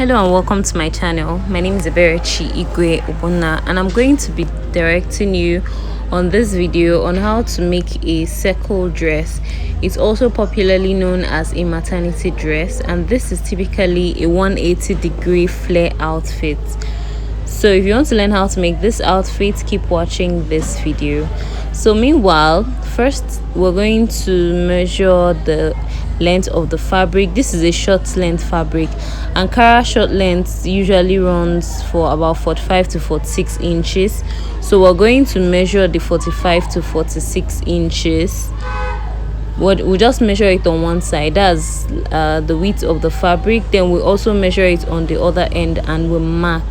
Hello and welcome to my channel. My name is OGUI, and I'm going to be directing you on this video on how to make a circle dress. It's also popularly known as a maternity dress, and this is typically a 180-degree flare outfit. So if you want to learn how to make this outfit, keep watching this video. So meanwhile, first we're going to measure the length of the fabric. This is a short length fabric. Ankara short length usually runs for about 45 to 46 inches. So we're going to measure the 45 to 46 inches. We'll just measure it on one side, that's the width of the fabric. Then we also measure it on the other end and we mark.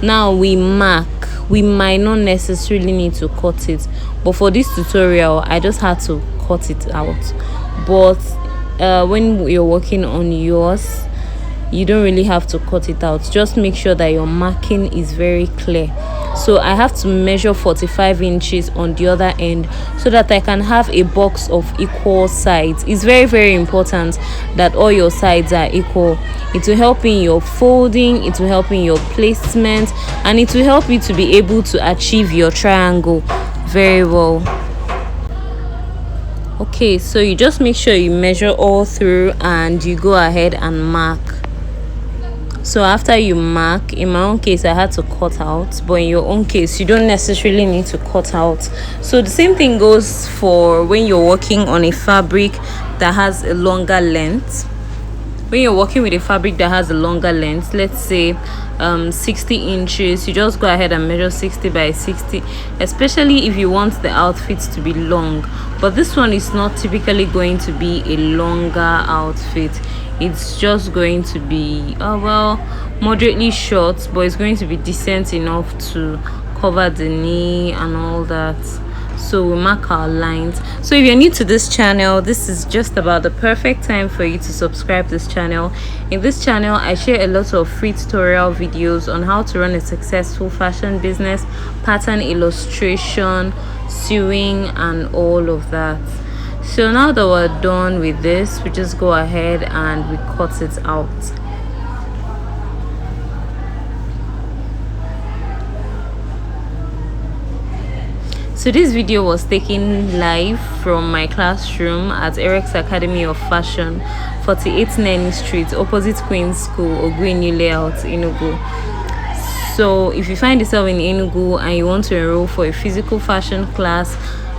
Now we might not necessarily need to cut it, but for this tutorial I just had to cut it out. But when you're working on yours, you don't really have to cut it out. Just make sure that your marking is very clear. So I have to measure 45 inches on the other end so that I can have a box of equal sides. It's very important that all your sides are equal. It will help in your folding, it will help in your placement, and it will help you to be able to achieve your triangle very well. Okay, so you just make sure you measure all through and you go ahead and mark. So after you mark, in my own case I had to cut out, but in your own case you don't necessarily need to cut out. So the same thing goes for when you're working on a fabric that has a longer length. When you're working with a fabric that has a longer length, let's say 60 inches, you just go ahead and measure 60 by 60, especially if you want the outfit to be long. But this one is not typically going to be a longer outfit. It's just going to be moderately short, but it's going to be decent enough to cover the knee and all that. So we mark our lines. So if you're new to this channel, this is just about the perfect time for you to subscribe to this channel. In this channel I share a lot of free tutorial videos on how to run a successful fashion business, pattern illustration, sewing, and all of that. So now that we're done with this, we just go ahead and we cut it out. So this video was taken live from my classroom at EREX Academy of Fashion, 48 NENI Street, opposite Queen's School, OGUI layout, Enugu. So if you find yourself in Enugu and you want to enroll for a physical fashion class,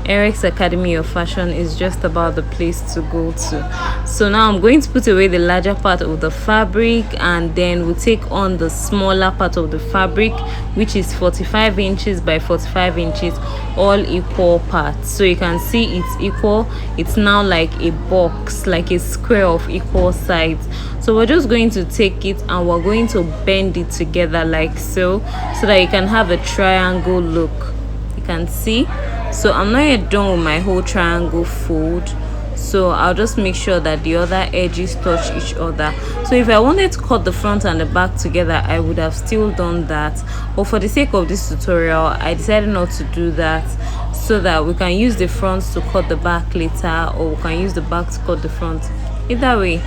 EREX Academy of Fashion is just about the place to go to. So now I'm going to put away the larger part of the fabric, and then we'll take on the smaller part of the fabric, which is 45 inches by 45 inches, all equal parts. So you can see it's equal. It's now like a box, like a square of equal sides. So we're just going to take it and we're going to bend it together like so that you can have a triangle look. You can see. So I'm not yet done with my whole triangle fold, so I'll just make sure that the other edges touch each other. So if I wanted to cut the front and the back together, I would have still done that, but for the sake of this tutorial I decided not to do that, so that we can use the front to cut the back later, or we can use the back to cut the front, either way.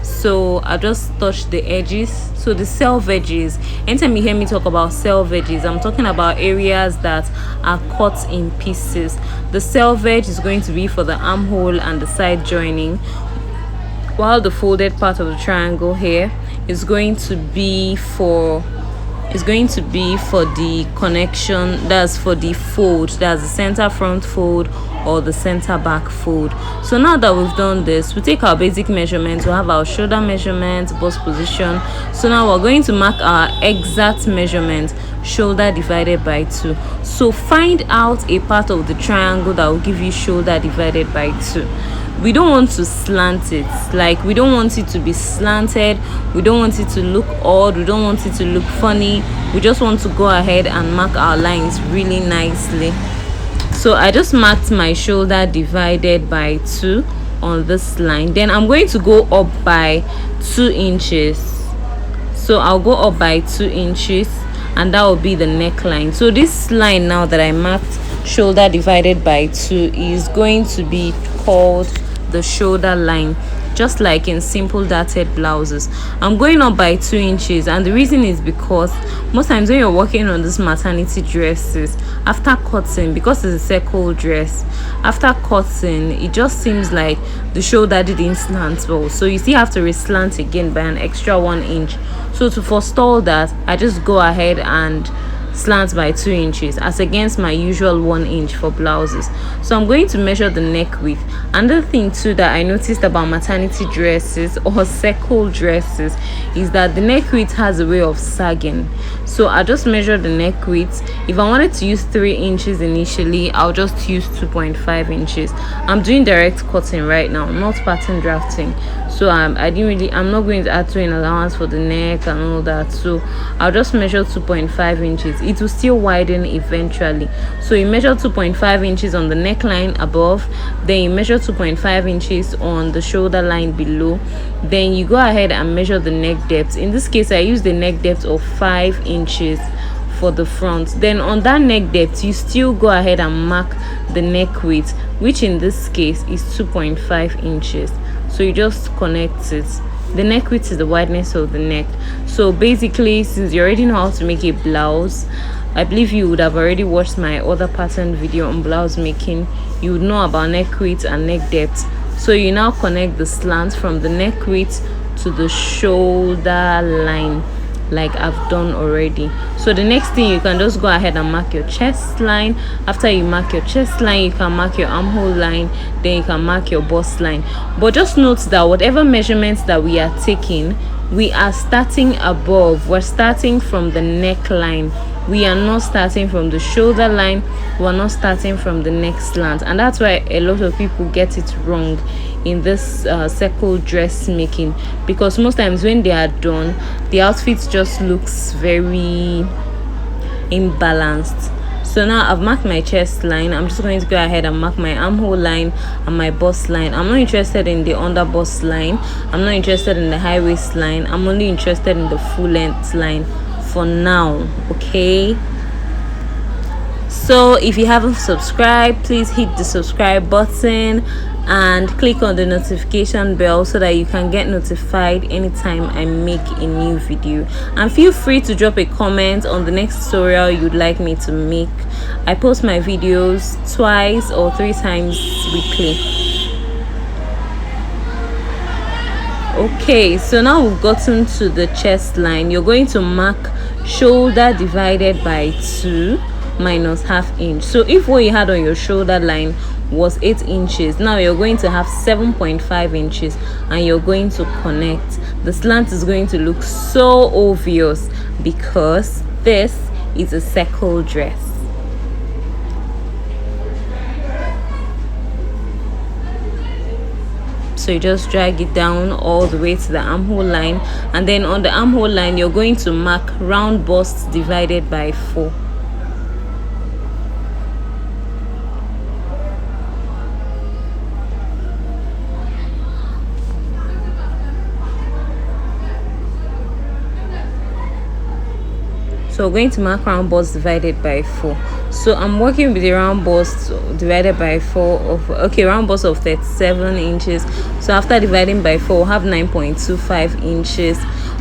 So I just touch the edges. So the self edges, anytime you hear me talk about self edges, I'm talking about areas that are cut in pieces. The self edge is going to be for the armhole and the side joining, while the folded part of the triangle here is going to be for the connection, that's for the fold, that's the center front fold or the center back fold. So now that we've done this, we take our basic measurements. We have our shoulder measurement, bust position. So now we're going to mark our exact measurement, shoulder divided by 2. So find out a part of the triangle that will give you shoulder divided by 2. We don't want to slant it, like we don't want it to be slanted, we don't want it to look odd, we don't want it to look funny. We just want to go ahead and mark our lines really nicely. So I just marked my shoulder divided by 2 on this line. Then I'm going to go up by 2 inches. So I'll go up by 2 inches, and that will be the neckline. So this line now that I marked shoulder divided by 2 is going to be called the shoulder line. just like in simple darted blouses. I'm going up by 2 inches, and the reason is because most times when you're working on this maternity dresses, after cutting, because it's a circle dress, after cutting it just seems like the shoulder didn't slant well, so you still have to reslant again by an extra 1 inch. So to forestall that, I just go ahead and slant by 2 inches as against my usual 1 inch for blouses. So I'm going to measure the neck width. Another thing too that I noticed about maternity dresses or circle dresses is that the neck width has a way of sagging. So I just measure the neck width. If I wanted to use 3 inches initially, I'll just use 2.5 inches. I'm doing direct cutting right now, not pattern drafting, so I'm not going to add sewing allowance for the neck and all that. So I'll just measure 2.5 inches. It will still widen eventually. So you measure 2.5 inches on the neckline above, then you measure 2.5 inches on the shoulder line below, then you go ahead and measure the neck depth. In this case, I use the neck depth of 5 inches for the front. Then on that neck depth, you still go ahead and mark the neck width, which in this case is 2.5 inches. So you just connect it. The neck width is the wideness of the neck. So basically, since you already know how to make a blouse, I believe you would have already watched my other pattern video on blouse making, you would know about neck width and neck depth. So you now connect the slant from the neck width to the shoulder line, like I've done already. So the next thing, you can just go ahead and mark your chest line. After you mark your chest line, you can mark your armhole line, then you can mark your bust line. But just note that whatever measurements that we are taking, we are starting above. We're starting from the neckline. We are not starting from the shoulder line. We're not starting from the neck slant, and that's why a lot of people get it wrong in this circle dress making, because most times when they are done, the outfit just looks very imbalanced. So now I've marked my chest line. I'm just going to go ahead and mark my armhole line and my bust line. I'm not interested in the under bust line. I'm not interested in the high waist line. I'm only interested in the full length line for now, okay? So if you haven't subscribed, please hit the subscribe button and click on the notification bell so that you can get notified anytime I make a new video. And feel free to drop a comment on the next tutorial you'd like me to make. I post my videos 2 or 3 times weekly. Okay, so now we've gotten to the chest line. You're going to mark shoulder divided by 2 minus ½ inch. So if what you had on your shoulder line was 8 inches, now you're going to have 7.5 inches and you're going to connect. The slant is going to look so obvious because this is a circle dress. So you just drag it down all the way to the armhole line, and then on the armhole line you're going to mark round bust divided by 4. So we're going to mark round bust divided by 4. So I'm working with the round bust divided by 4 of round bust of 37 inches. So after dividing by 4, we'll have 9.25 inches.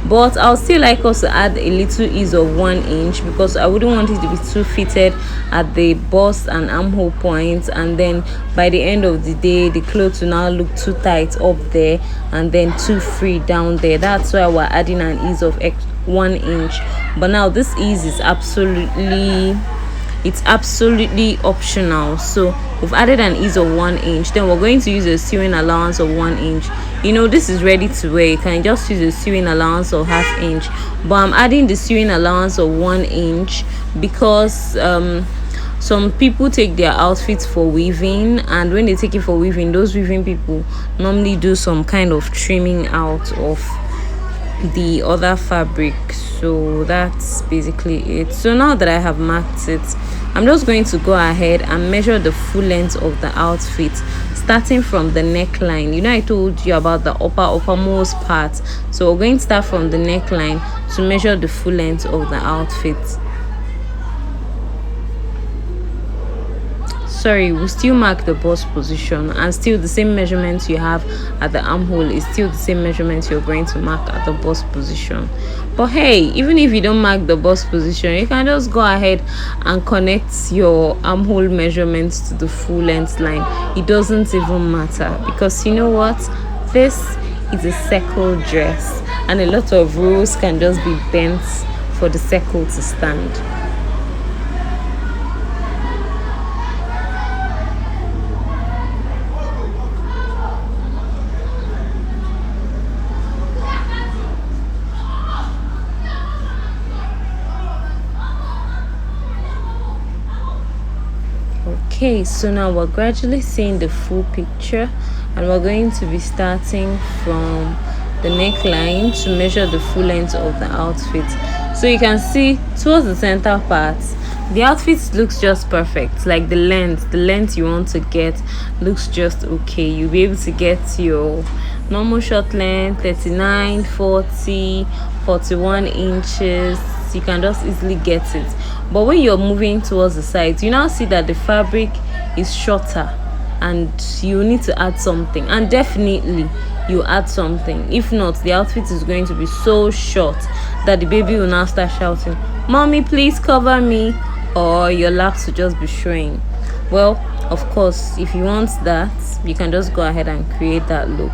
But I'll still like us to add a little ease of 1 inch because I wouldn't want it to be too fitted at the bust and armhole points, and then by the end of the day the clothes will now look too tight up there and then too free down there. That's why we're adding an ease of 1 inch. But now this ease is absolutely optional. So we've added an ease of 1 inch, then we're going to use a sewing allowance of 1 inch. You know, this is ready to wear, you can just use a sewing allowance of ½ inch, but I'm adding the sewing allowance of 1 inch because some people take their outfits for weaving, and when they take it for weaving, those weaving people normally do some kind of trimming out of the other fabric. So that's basically it. So now that I have marked it, I'm just going to go ahead and measure the full length of the outfit, starting from the neckline. You know, I told you about the uppermost part, so we're going to start from the neckline to measure the full length of the outfit. sorry, we'll still mark the bust position, and still the same measurements you have at the armhole is still the same measurements you're going to mark at the bust position. But hey, even if you don't mark the bust position, you can just go ahead and connect your armhole measurements to the full length line. It doesn't even matter, because you know what, this is a circle dress, and a lot of rules can just be bent for the circle to stand. Okay, so now we're gradually seeing the full picture, and we're going to be starting from the neckline to measure the full length of the outfit. So you can see towards the center part, the outfit looks just perfect. Like the length you want to get looks just okay. You'll be able to get your normal short length, 39, 40, 41 inches. You can just easily get it. But when you're moving towards the sides, you now see that the fabric is shorter, and you need to add something, and definitely you add something. If not, the outfit is going to be so short that the baby will now start shouting, "Mommy, please cover me," or your laps will just be showing. Well, of course, if you want that, you can just go ahead and create that look.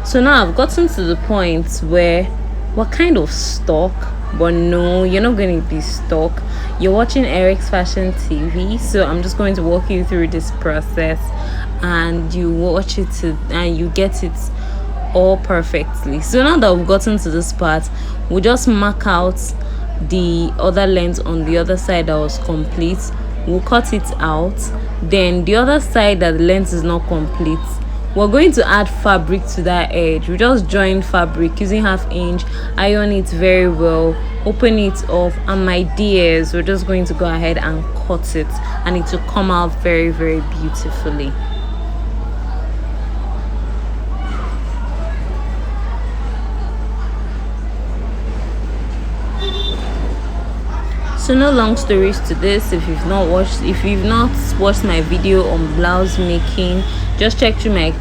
So now I've gotten to the point where we're kind of stuck, but no, you're not going to be stuck. You're watching EREX Fashion TV, so I'm just going to walk you through this process, and you watch it and you get it all perfectly. So now that we've gotten to this part, we'll just mark out the other length on the other side that was complete. We'll cut it out. Then the other side that the length is not complete, we're going to add fabric to that edge. We just join fabric using 1/2 inch, iron it very well, open it up, and my dears, we're just going to go ahead and cut it, and it will come out very, very beautifully. So no long stories to this. If you've not watched my video on blouse making, just check through my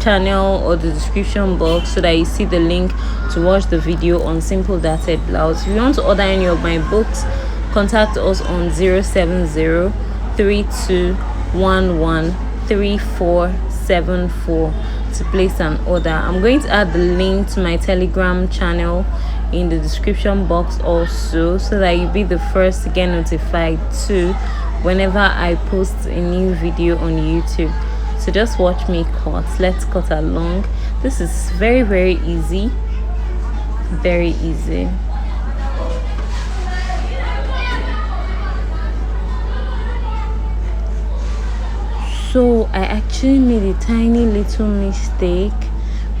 channel or the description box so that you see the link to watch the video on simple darted blouse. If you want to order any of my books, contact us on 070-3211-3474 to place an order. I'm going to add the link to my Telegram channel in the description box also, so that you'll be the first to get notified too whenever I post a new video on YouTube. So just watch me cut. Let's cut along. This is very, very easy, very easy. So I actually made a tiny little mistake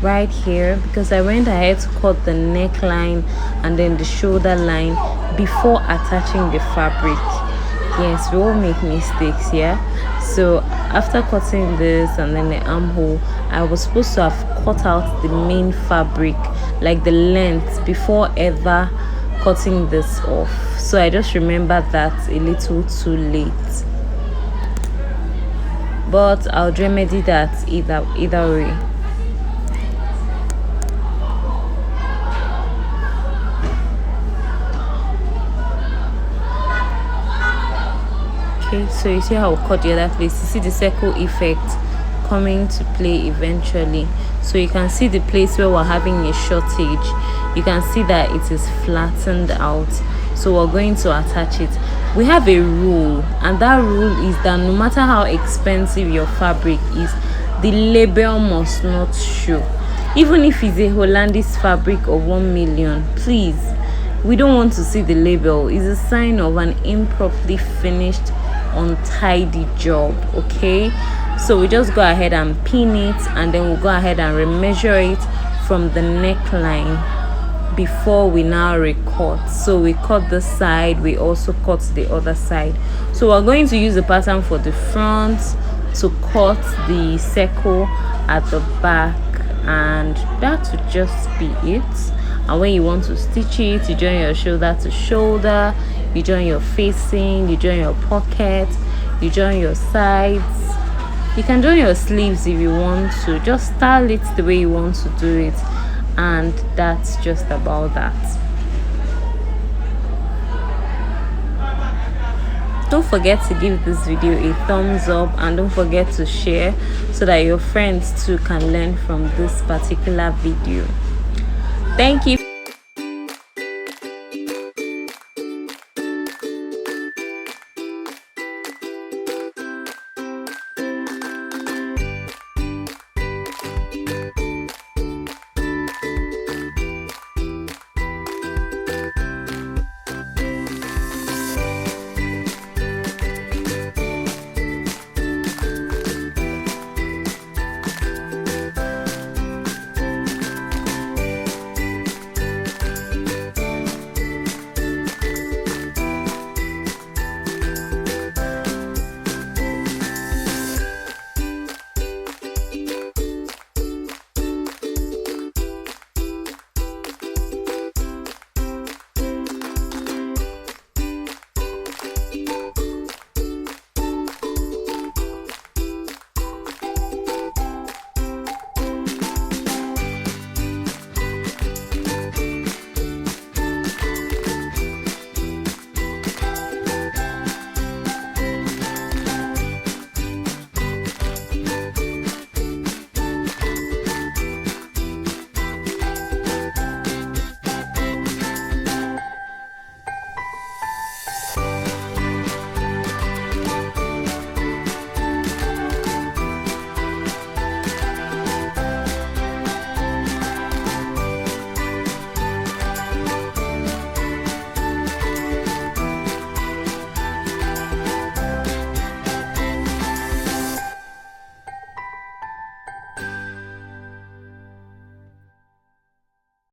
right here, because I went ahead to cut the neckline and then the shoulder line before attaching the fabric. Yes, we all make mistakes, yeah. So after cutting this and then the armhole, I was supposed to have cut out the main fabric, like the length, before ever cutting this off. So I just remembered that a little too late, but I'll remedy that either way. Okay, so you see how we cut the other place. You see the circle effect coming to play eventually. So you can see the place where we're having a shortage. You can see that it is flattened out. So we're going to attach it. We have a rule, and that rule is that no matter how expensive your fabric is, the label must not show. Even if it's a Hollandis fabric of 1 million, please, we don't want to see the label. It's a sign of an improperly finished, untidy job. Okay, so we just go ahead and pin it, and then we'll go ahead and remeasure it from the neckline before we now recut. So we cut the side, we also cut the other side. So we're going to use the pattern for the front to cut the circle at the back, and that would just be it. And when you want to stitch it, you join your shoulder to shoulder, you join your facing, you join your pocket, you join your sides. You can join your sleeves if you want to. Just style it the way you want to do it, and that's just about that. Don't forget to give this video a thumbs up, and don't forget to share so that your friends too can learn from this particular video. Thank you.